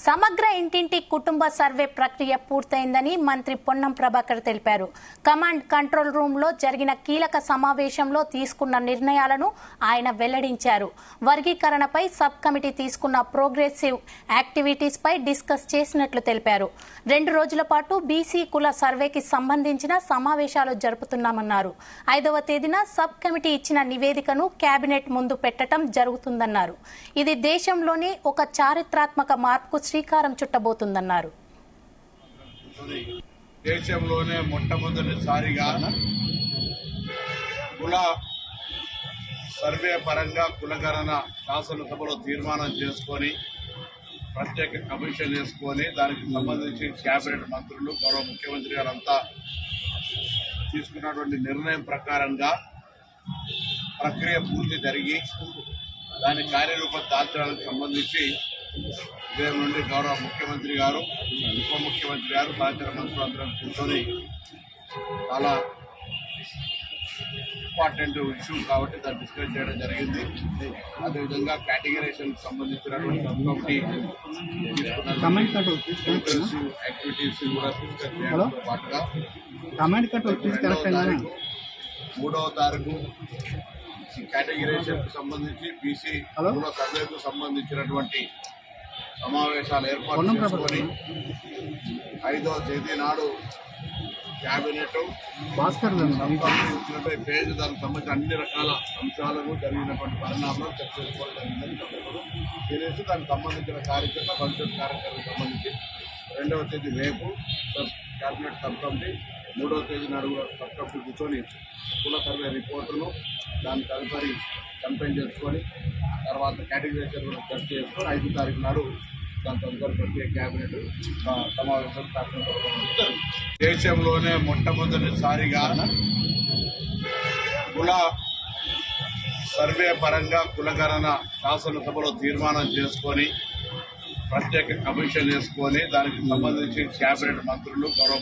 సమగ్ర ఇంటింటి కుటుంబ సర్వే ప్రక్రియ పూర్తయిందని మంత్రి పొన్నం ప్రభాకర్ తెలిపారు. కమాండ్ కంట్రోల్ రూమ్ లో జరిగిన కీలక సమావేశంలో తీసుకున్న నిర్ణయాలను ఆయన వెల్లడించారు. వర్గీకరణపై సబ్ కమిటీ తీసుకున్న ప్రోగ్రెసివ్ యాక్టివిటీస్ పై డిస్కస్ చేసినట్లు తెలిపారు. 2 రోజుల పాటు బీసీ కుల సర్వేకి సంబంధించిన సమావేశాలు జరుపుతున్నామన్నారు. 5వ తేదీన సబ్ కమిటీ ఇచ్చిన నివేదికను కేబినెట్ ముందు పెట్టడం జరుగుతుందన్నారు. ఇది దేశంలోనే ఒక చారిత్రాత్మక మార్పుకు శ్రీకారం చుట్టబోతుందన్నారు. దేశంలోనే మొట్టమొదటిసారిగా కుల సర్వే పరంగా కులగణన శాసనసభలో తీర్మానం చేసుకొని ప్రత్యేక కమిషన్ వేసుకొని దానికి సంబంధించి కేబినెట్ మంత్రులు గౌరవ ముఖ్యమంత్రి గారంతా తీసుకున్నటువంటి నిర్ణయం ప్రకారంగా ప్రక్రియ పూర్తి జరిగి దాని కార్యరూపం దాల్చడానికి సంబంధించి ఉదయం నుండి గౌరవ ముఖ్యమంత్రి గారు, ఉప ముఖ్యమంత్రి గారు, సహచర మంత్రులు అందరం కూర్చొని చాలా ఇంపార్టెంట్ ఇష్యూ కాబట్టి దాన్ని డిస్కస్ చేయడం జరిగింది. అదేవిధంగా కేటగిరేషన్ సంబంధించినటువంటి యాక్టివిటీస్ కూడా డిస్కస్ చేయడంతో పాటుగా 3వ తారీఖు ఈ కేటగిరేషన్ కు సంబంధించి బీసీ కుల సర్వేకు సంబంధించినటువంటి సమావేశాలు ఏర్పాటు చేసుకొని 5వ తేదీ నాడు కేబినెట్ సంబంధించినటువంటి పేజ్ దానికి సంబంధించిన అన్ని రకాల అంశాలను జరిగినటువంటి పరిణామాలు చర్చ చేసుకోవడం జరిగిందని తెలియజేసి దానికి సంబంధించిన కార్యక్రమ భవిష్యత్ కార్యక్రమానికి సంబంధించి 2వ తేదీ రేపు కేబినెట్ సబ్ కమిటీ, 3వ తేదీ నాడు సబ్ కమిటీ కూర్చొని కుల సర్వే రిపోర్టును దాని తదుపరి కంపెయిన్ చేసుకొని తర్వాత కేటగిరేషన్ కూడా చర్చ చేసుకొని 5వ తారీఖు నాడు దాని తదుపరి ప్రత్యేక కేబినెట్ సమావేశం జరుగుతుంది. దేశంలోనే మొట్టమొదటిసారిగా కుల సర్వే పరంగా కులగణన శాసనసభలో తీర్మానం చేసుకొని ప్రత్యేక కమిషన్ వేసుకొని దానికి సంబంధించి కేబినెట్ మంత్రులు గౌరవ